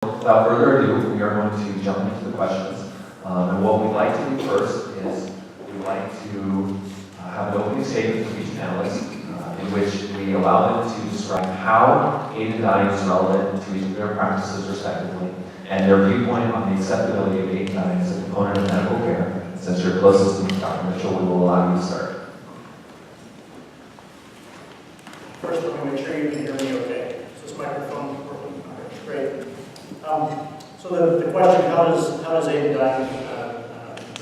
Without further ado, we are going to jump into the questions. And what we'd like to do first is we'd like to have an opening statement from each panelist in which we allow them to describe how aided dying is relevant to each of their practices respectively, and their viewpoint on the acceptability of aided dying as a component of medical care. Since you're closest to Dr. Mitchell, we will allow you to start. First, let me make sure you can hear me okay. Is this microphone working? Great. So the question, how does aided dying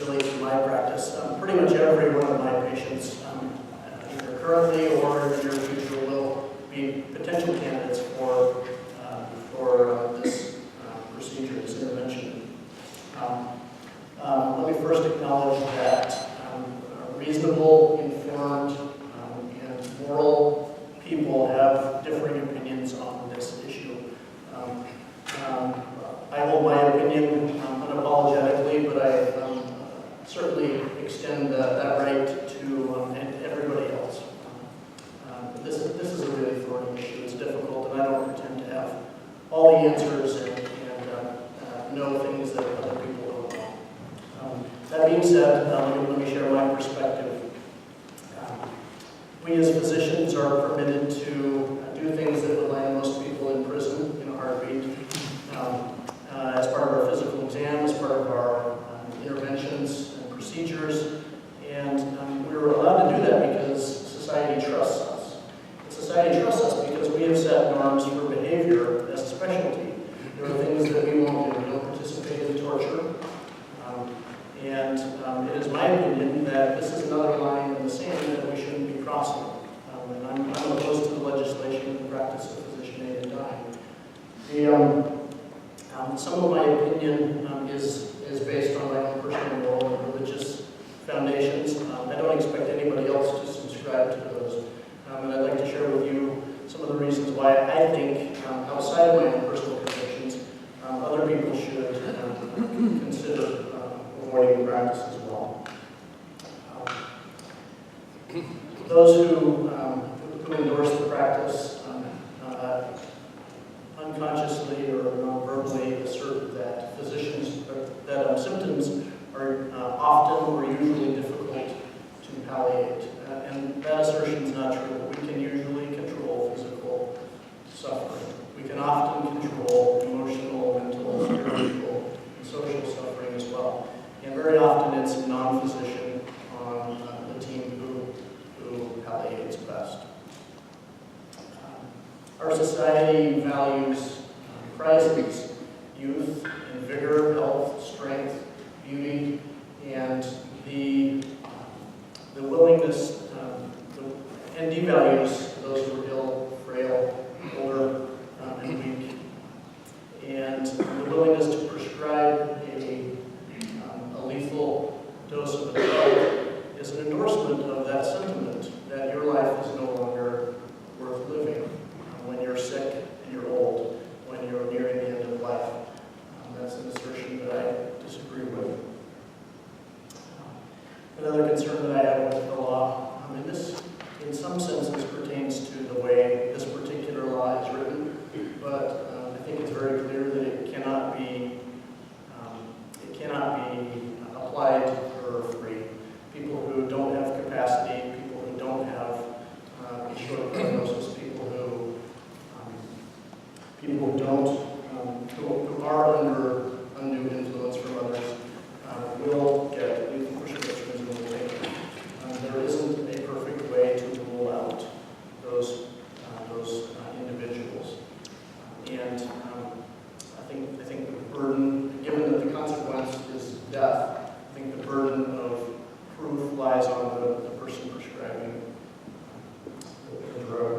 relate to my practice? Pretty much every one of my patients, either currently or in the near future, will be potential candidates for this procedure, this intervention. Let me first acknowledge that reasonable, informed, and moral people have differing opinions on this issue. I hold my opinion unapologetically, but I certainly extend that right to everybody else. This is a really thorny issue. It's difficult, and I don't pretend to have all the answers and know things that other people don't know. That being said, let me share my perspective. We as physicians are permitted to do things that would land most people in prison in a heartbeat. As part of our physical exam, as part of our interventions and procedures, and we were allowed to do that because society trusts us. And society trusts us because we have set norms for behavior as a specialty. There are things that we won't do. We don't participate in torture. And it is my opinion that this is another line in the sand that we shouldn't be crossing. And I'm opposed to the legislation and the practice of physician-aided dying. Some of my opinion is based on my own personal moral and religious foundations. I don't expect anybody else to subscribe to those. And I'd like to share with you some of the reasons why I think, outside of my own personal convictions, other people should consider avoiding the practice as well. Those who endorse the practice unconsciously or non-verbally assert that symptoms are often or usually difficult to palliate. And that assertion is not true. We can usually control physical suffering. We can often control emotional, mental, spiritual, and social suffering as well. And very often it's a non-physician on the team who palliates best. Our society values, prizes youth and vigor, health, strength, beauty, and the willingness, and devalues those who are ill, frail, older, and weak. And the willingness to prescribe a lethal dose of a drug is an endorsement of that sentiment that your life is no longer worth living. When you're sick and you're old, when you're nearing the end of life. That's an assertion that I disagree with. Another concern that I have with the law, and this in some senses pertains to the way this particular law is written, but I think it's very clear that it cannot be applied for free. People who don't have capacity, people who don't have a short prognosis, people who don't, who are under undue influence from others, will get lethal prescriptions and will take them. There isn't a perfect way to rule out those individuals. And I think the burden, given that the consequence is death, I think the burden of proof lies on the person prescribing the drug.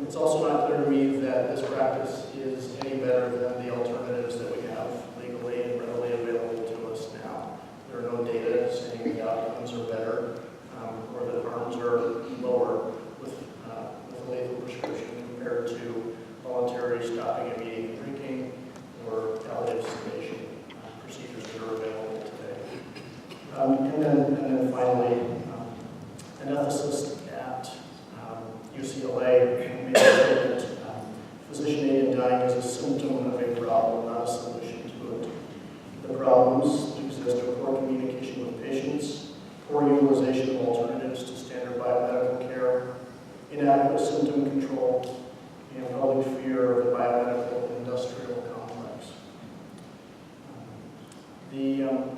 It's also not clear to me that this practice is any better than the alternatives that we have legally and readily available to us now. There are no data saying the outcomes are better or that harms are lower with lethal prescription compared to voluntary stopping and eating and drinking or palliative sedation procedures that are available today. And then finally, an ethicist at UCLA made a statement, physician-aided dying is a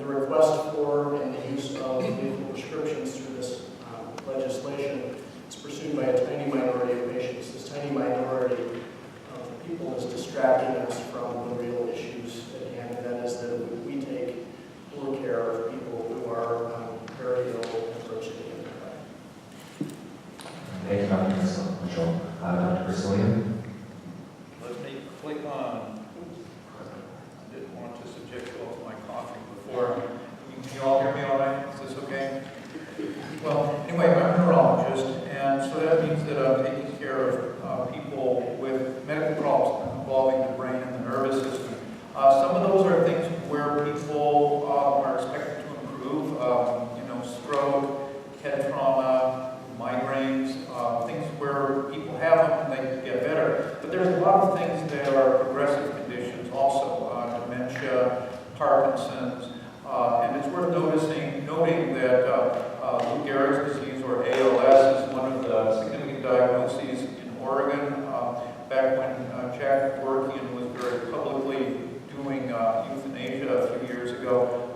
The request for and the use of lethal prescriptions through this legislation is pursued by a tiny minority of patients. This tiny minority of people is distracting us from the real issues at hand, and that is that we take poor care of people who are very ill and approaching the end of life. Thank you, Dr. Mitchell. Dr. Grisolia? Let me click on. I didn't want to subject you all to my coughing before. Can you all hear me all right? Is this okay? Well, anyway, I'm a neurologist, and so that means that I'm taking care of people with medical problems involving the brain and the nervous system. Some of those are things where people are expected to improve, stroke, head trauma, migraines, things where people have them and they can get better. But there's a lot of things that are progressive conditions also, dementia, Parkinson's, and it's worth noting that Lou Gehrig's disease, or ALS, is one of the significant diagnoses in Oregon. Back when Jack Kevorkian was very publicly doing euthanasia a few years ago,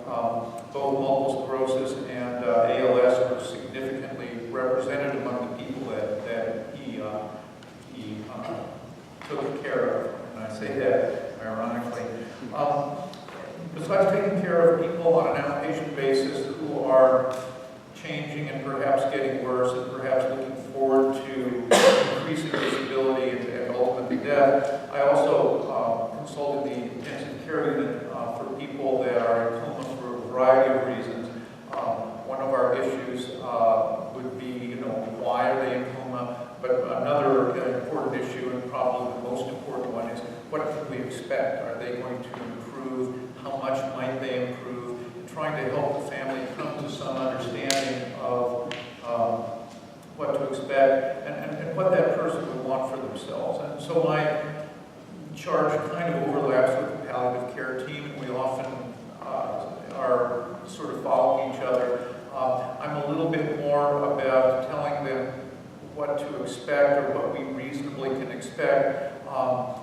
both multiple sclerosis and ALS were significantly represented among the people that he took care of. And I say that ironically. Besides taking care of people on an outpatient basis who are changing and perhaps getting worse and perhaps looking forward to increasing disability and ultimately death, I also consulted the intensive care unit for people that are in coma for a variety of reasons. One of our issues would be, why are they in coma? But another important issue, and probably the most important one, is what can we expect? Are they going to improve? How much might they improve? And trying to help the family come to some understanding of what to expect and what that person would want for themselves. And so my charge kind of overlaps with the palliative care team, and we often are sort of following each other. I'm a little bit more about telling them what to expect or what we reasonably can expect.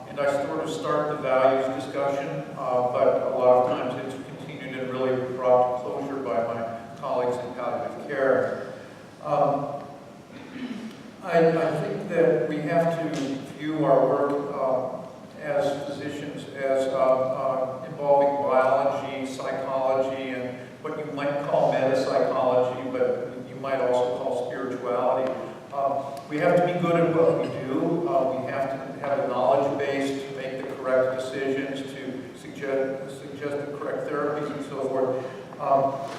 And I sort of start the values discussion, but a lot of times it's continued and really brought to closure by my colleagues in palliative care. I think that we have to view our work as physicians as involving biology, psychology, and what you might call metapsychology, but you might also call spirituality. We have to be good at what we do. We have to have a knowledge base to make the correct decisions, to suggest the correct therapies and so forth.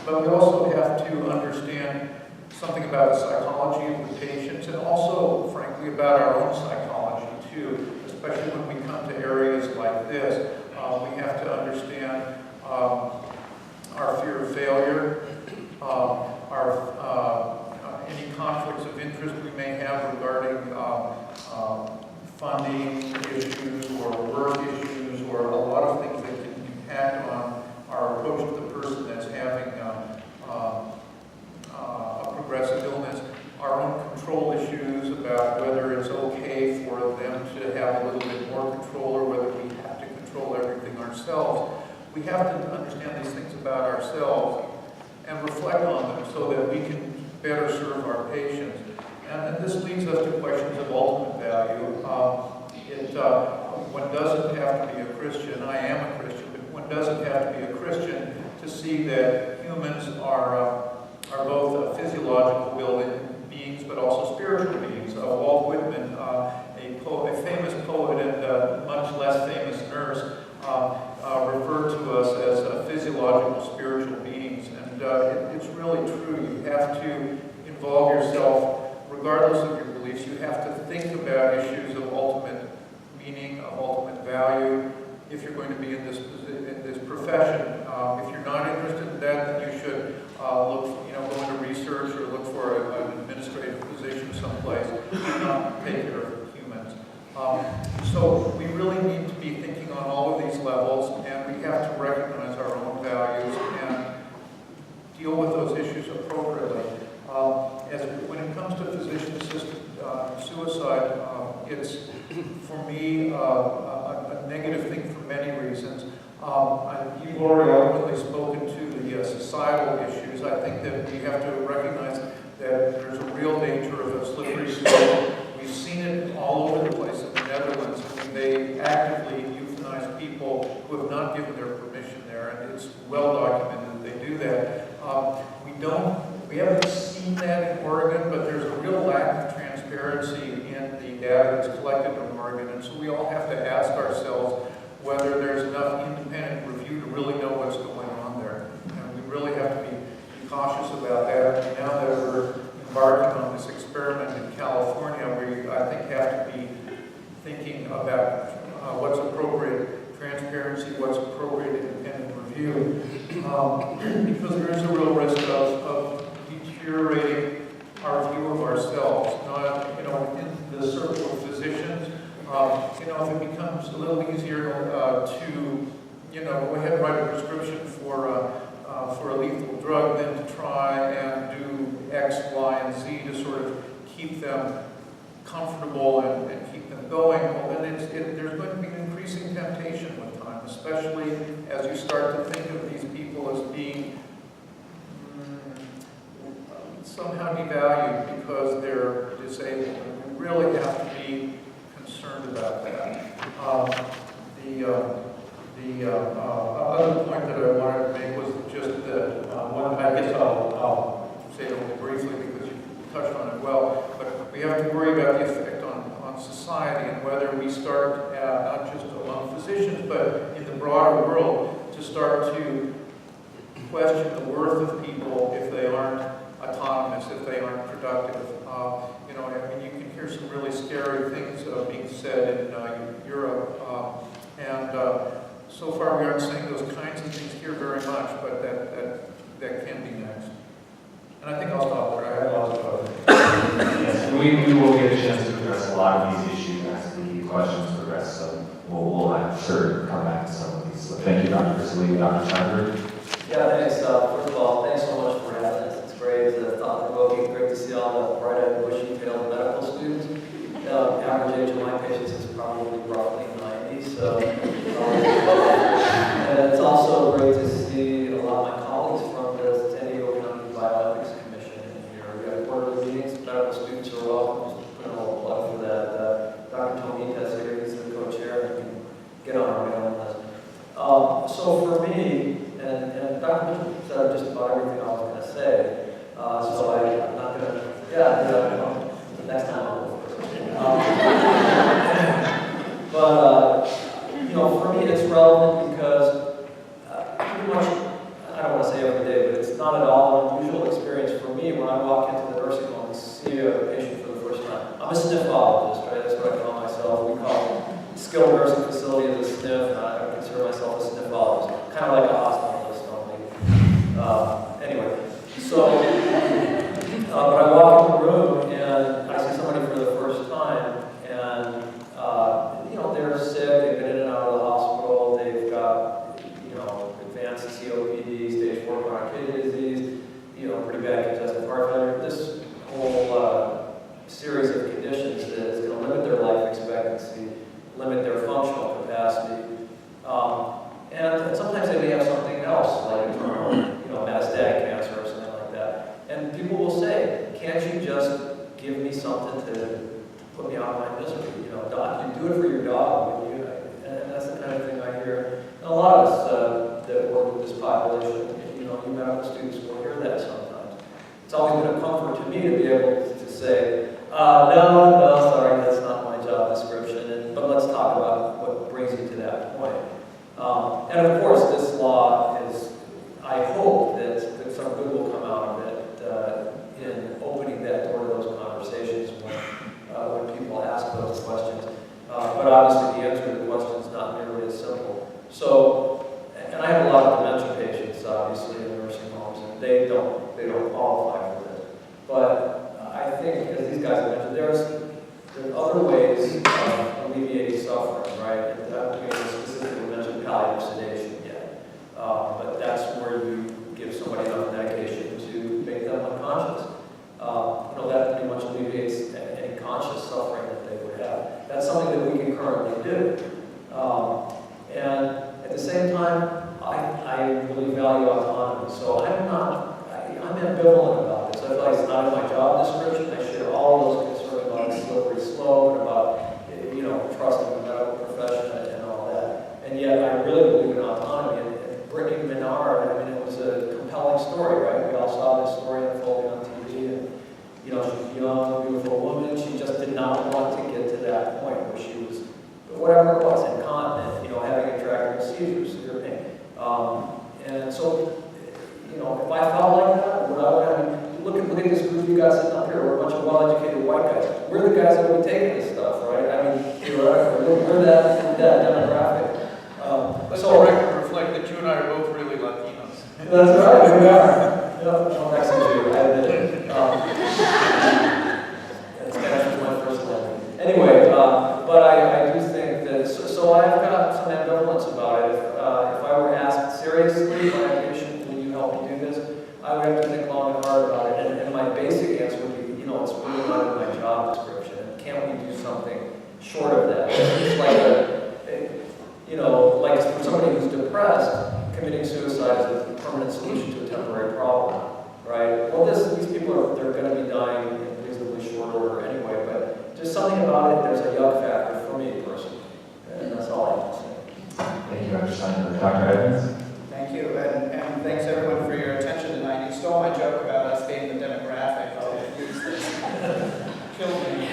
But we also have to understand something about the psychology of the patients and also, frankly, about our own psychology too, especially when we come to areas like this. We have to understand our fear of failure, any conflicts of interest we may have regarding funding issues or work issues or a lot of things that can impact on our approach to the person that's having a progressive illness, our own control issues about whether it's okay for them to have a little bit more control or whether we have to control everything ourselves. We have to understand these things about ourselves and reflect on them so that we can better serve our patients. And this leads us to questions of ultimate value. One doesn't have to be a Christian. I am a Christian, but one doesn't have to be a Christian to see that humans are both physiological beings, but also spiritual beings. Walt Whitman, a famous poet and a much less famous nurse, referred to us as physiological spiritual beings. And it's really true. You have to involve yourself, regardless of your beliefs. You have to think about issues of ultimate meaning, of ultimate value, if you're going to be in this profession. If you're not interested in that, then you should go into research or look for an administrative position someplace and not take care of humans. So we really need to be thinking on all of these levels, and we have to recognize our own values and deal with those issues appropriately. When it comes to physician-assisted suicide, it's, for me, a negative thing for many reasons. You've already openly spoken to the the societal issues. I think that we have to recognize that there's a real danger of a slippery slope. We've seen it all over the place in the Netherlands. I mean, they actively euthanize people who have not given their permission there, and it's well documented that they do that. We haven't seen that in Oregon, but there's a real lack of transparency in the data that's collected in Oregon, and so we all have to ask ourselves whether there's enough independent review to really know what's going on there. And we really have to be cautious about that. And now that we're embarking on this experiment in California, we, I think, have to be thinking about what's appropriate transparency, what's appropriate independent review, because there is a real risk of deteriorating our view of ourselves. In the circle of physicians, if it becomes a little easier to, go ahead and write a prescription for a lethal drug than to try and do X, Y, and Z to sort of keep them comfortable and keep them going, well, then there's going to be an increasing temptation with time, especially as you start to think of these people as being somehow devalued because they're disabled. And we really have to be concerned about that. The other point that I wanted to make was just that I guess I'll say it only briefly because you touched on it well, but we have to worry about the effect on society and whether we start, not just among physicians, but in the broader world, to start to question the worth of people if they aren't autonomous, if they aren't productive. You can hear some really scary things being said in Europe, and so far we aren't saying those kinds of things here very much, but that can be next. And I think I'll stop there. I have lots of other things. Yes, we will get a chance to address a lot of these issues as the questions progress, so we'll I'm sure come back to some of these. So thank you, Dr. Grisolia. Dr. Steinberg. Yeah, thanks. First of all, thanks so much for having us. It's great, thought-provoking, great to see all the bright-eyed, bushy-tailed medical students. The average age of my patients is probably roughly 90, so and it's also great to see a lot of my colleagues from the San Diego County Bioethics Commission in here. We have quarterly meetings, medical students are welcome. Just put a little plug for that. Dr. Tomita here, he's the co-chair, and can get on our mailing list. So for me, and Dr. Mitchell said just about everything I was going to say, so I'm not going to, next time I'll go first. For me it's relevant because pretty much, I don't want to say every day, but it's not at all an unusual experience for me when I walk into the nursing home and see a patient for the first time. I'm a sniffologist, right? That's what I call myself. We call skilled nursing facility as a sniff, and I consider myself a sniffologist, kind of like a hospitalist only. Anyway, so, but I walk in the room and I see somebody for the first time, and they're sick, they've been in and out of the hospital, they've got, advanced COPD, stage 4 chronic kidney disease, pretty bad congestive heart failure. This whole series of conditions that is going to limit their life expectancy, limit their functional capacity, and sometimes they may have something else, like metastatic cancer or something like that. And people will say, can't you just give me something to put me out of my misery? Doc, you do it for your dog. And that's the kind of thing I hear. And a lot of us that work with this population, you medical students will hear that sometimes. It's always been a comfort to me to be able to say, no, sorry, that's not my job description, but let's talk about what brings you to that point. And of course, this law is, I hope that some good will come out of it in opening that door to those conversations when people ask those questions. But obviously, the answer to the question is not nearly as simple. So, and I have a lot of dementia patients, obviously, in nursing homes, and they don't qualify for this. But I think, as these guys mentioned, there's other ways of alleviating suffering, right? And I don't specifically mention palliative sedation yet, but that's where you give somebody enough medication to make them unconscious. That pretty much alleviates any conscious suffering that they would have. That's something that we can currently do. And at the same time, I really value autonomy. young. So I'm ambivalent about this. I feel like it's not in my job description. I share all those concerns about the slippery slope and about, trust in the medical profession and all that. And yet I really believe in autonomy. And Brittany Menard, it was a compelling story, right? We all saw this story unfolding on TV. And, she's a young, beautiful woman. She just did not want to get to that point where she was, whatever it was, incontinent, having intractable seizures, severe pain. And so, if I felt like that, look at this group you guys sitting up here. We're a bunch of well-educated white guys. We're the guys that will be taking this stuff, right? Theoretically, we're that demographic. Let the record reflect that you and I are both really Latinos. That's right, we are. I'm next to you, I admit it. Spanish was my first language. Anyway, but I do think that, so I've got some ambivalence about it. If I were asked seriously by a patient, will you help me do this? I would have to think long and hard about it. And my basic answer would be, it's really not in my job description. And can't we do something short of that? It's like like for somebody who's depressed, committing suicide is a permanent solution to a temporary problem, right? Well, these people they're going to be dying in reasonably short order anyway, but just something about it, there's a yuck factor for me personally. And that's all I have to say. Thank you, Dr. Steinberg. Dr. Edmonds? Thank you, and thanks everyone for your attention tonight. You stole my joke about us being the demographic. I'll use this. Killed me.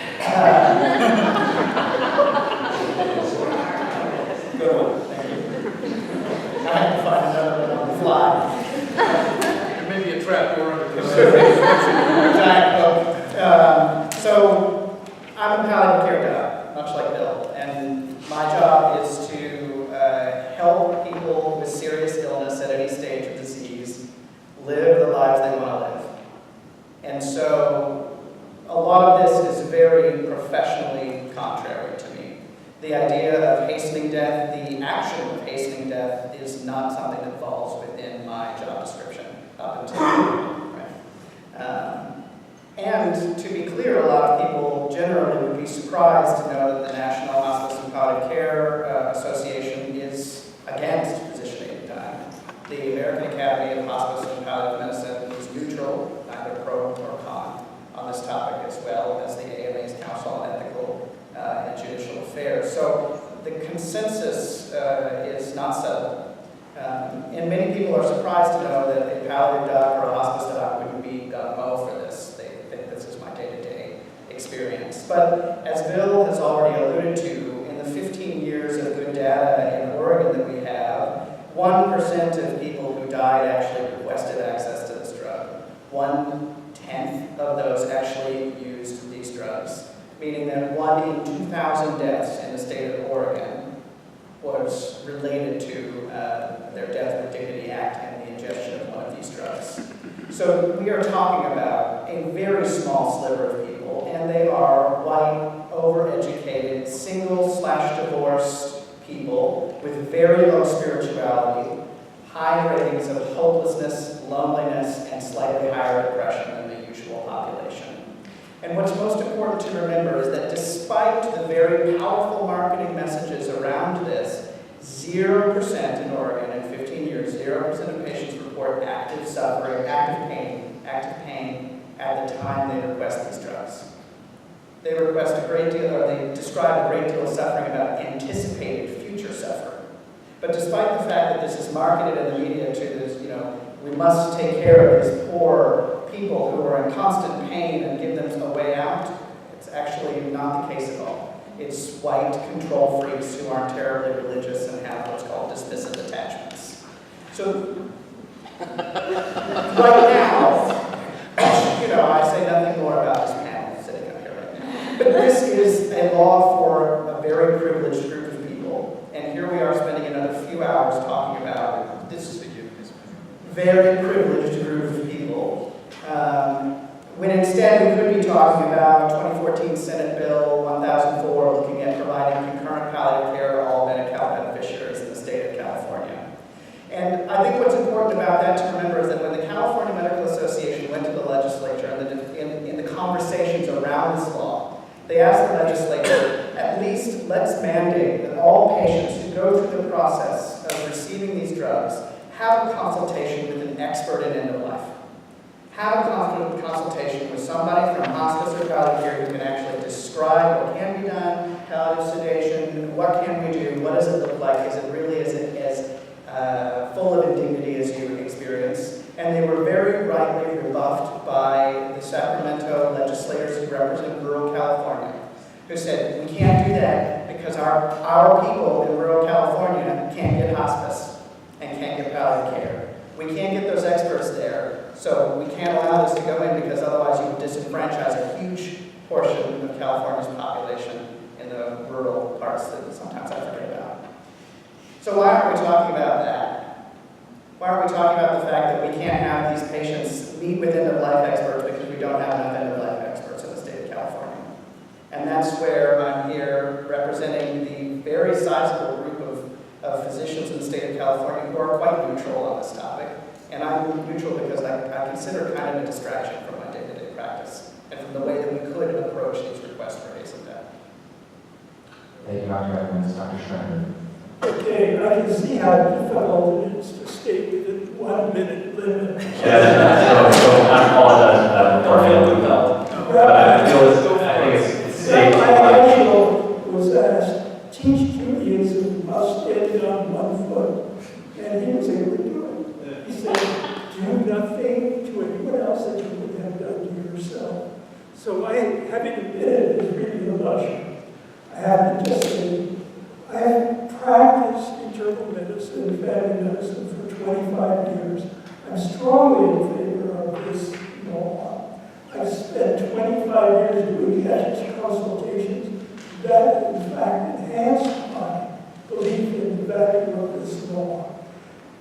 Good one. Thank you. I had to find another one on the fly. Maybe a trap door under consideration. Giant Coke. So I'm a palliative care doc, much like Bill, and my job is to help people with serious illness at any stage of disease live the lives they want to live. And so a lot of this is very professionally contrary to me. The idea of hastening death, the action of hastening death, is not something that falls within my job description up until now, right? And to be clear, a lot of people generally would be surprised to know that the National Hospice and Palliative Care Association is against physician-aided dying. The American Academy of Hospice and Palliative Medicine is neutral, neither pro nor con, on this topic, as well as the AMA's Council on Ethical and Judicial Affairs. So the consensus is not settled. And many people are surprised to know that a palliative doc or a hospice doc wouldn't be gung-ho for this. They think this is my day-to-day experience. But as Bill has already alluded to, in the 15 years of good data in Oregon that we have, 1% of people who died actually requested access to this drug. 1/10 of those actually used these drugs, meaning that 1 in 2,000 deaths in the state of Oregon was related to their Death with Dignity Act and the ingestion of one of these drugs. So we are talking about a very small sliver of people, and they are white, overeducated, single/divorced people with very low spirituality, high ratings of hopelessness, loneliness, and slightly higher depression than the usual population. And what's most important to remember is that despite the very powerful marketing messages around this, 0% in Oregon in 15 years, 0% of patients report active suffering, active pain at the time they request these drugs. They request a great deal, or they describe a great deal of suffering about anticipated future suffering. But despite the fact that this is marketed in the media to this, we must take care of these poor people who are in constant pain and give them a way out, it's actually not the case at all. It's white control freaks who aren't terribly religious and have what's called dismissive attachments. So, right now, I say nothing more about this panel sitting up here right now. But this is a law for a very privileged group of people. And here we are spending another few hours talking about this very privileged group of people. When instead we could be talking about 2014 Senate Bill 1004, looking at providing concurrent palliative care to all Medi-Cal beneficiaries in the state of California. And I think what's important about that to remember is that when the California Medical Association went to the legislature in the conversations around this law, they asked the legislature, at least let's mandate that all patients who go through the process of receiving these drugs have a consultation with an expert in end of life. Have a consultation with somebody from hospice or palliative care who can actually describe what can be done, palliative sedation, what can we do, what does it look like, is it really as full of indignity as you experience? And they were very rightly rebuffed by the Sacramento legislators who represent rural California, who said, we can't do that because our people in rural California can't get hospice and can't get palliative care. We can't get those experts there, so we can't allow this to go in because otherwise you would disenfranchise a huge portion of California's population in the rural parts that sometimes I forget about. So why aren't we talking about that? Why aren't we talking about the fact that we can't have these patients meet with end-of-life experts because we don't have enough end-of-life experts in the state of California? And that's where I'm here representing the very sizable group of physicians in the state of California who are quite neutral on this topic. And I'm neutral because I consider it kind of a distraction from my day-to-day practice and from the way that we could approach these requests for haste of death. Thank you, Dr. Edmonds. Dr. Schneiderman. Okay, I can see how difficult it is to stay within 1 minute limit. Yeah, so I apologize for that beforehand. But I think it's safe. My angel was asked, teach Judaism must stand on 1 foot. And he was able to do it. He said, do nothing to anyone else that you would have done to yourself. So having admitted is really a luxury. I have to just say, I have practiced internal medicine and family medicine for 25 years. I'm strongly in favor of this law. I've spent 25 years doing ethics consultations that, in fact, enhanced my belief in the value of this law.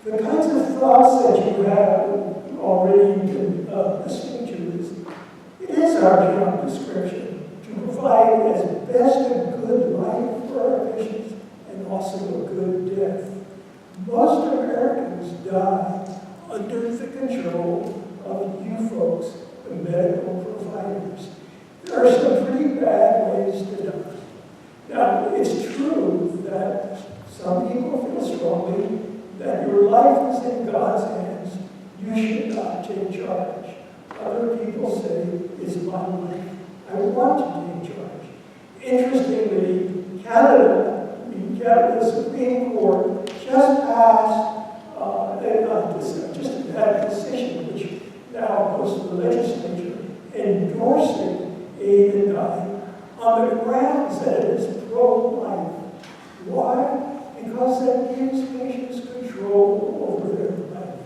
The kinds of thoughts that you have already been listening to is, it is our job description to provide as best a good life for our patients and also a good death. Most Americans die under the control of you folks, the medical providers. There are some pretty bad ways to die. Now, it's true that some people feel strongly that your life is in God's hands. You should not take charge. Other people say, it's my life. I want to take charge. Interestingly, the Supreme Court just passed just had a decision which now goes to the legislature endorsing aid and dying on the grounds that it is pro-life. Why? Because that gives patients control over their life.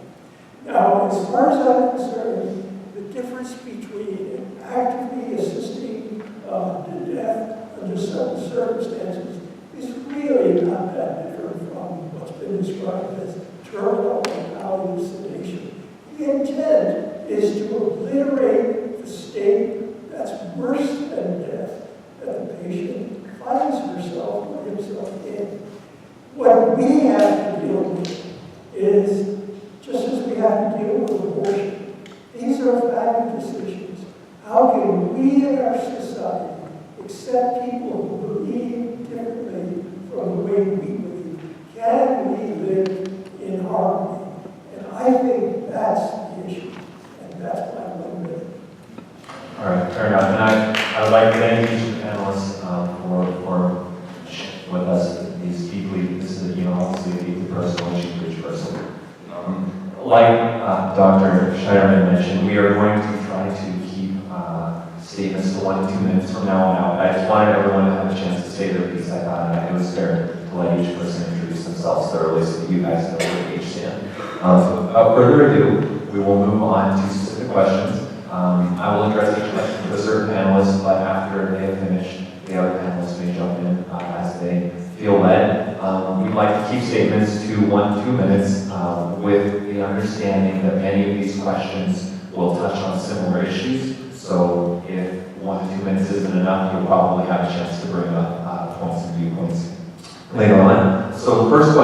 Now, as far as I'm concerned, the difference between actively assisting to death under certain circumstances is really not that different from what's been described as terminal and palliative sedation. The intent is to obliterate the state that's worse than death that the patient finds herself or himself in. What we have to deal with is, just as we have to deal with abortion, these are value decisions. How can we in our society accept people who believe differently from the way we believe? Can we live in harmony? And I think that's the issue, and that's my 1 minute. All right, fair enough. And I would like to thank each of the panelists for with us these deeply, this is obviously a deeply personal issue for each person. Like Dr. Schneiderman mentioned, we are going to try to keep statements to 1 to 2 minutes from now on out. I just wanted everyone to have a chance to say their piece. I thought it was fair to let each person introduce themselves thoroughly so that you guys know where they each stand. Without further ado, we will move on to specific questions. I will address each question to a certain panelist, but after they have finished, the other panelists may jump in as they feel led. We'd like to keep statements to 1 to 2 minutes with the understanding that many of these questions will touch on similar issues. So if 1 to 2 minutes isn't enough, you'll probably have a chance to bring up points and viewpoints later on. So the first question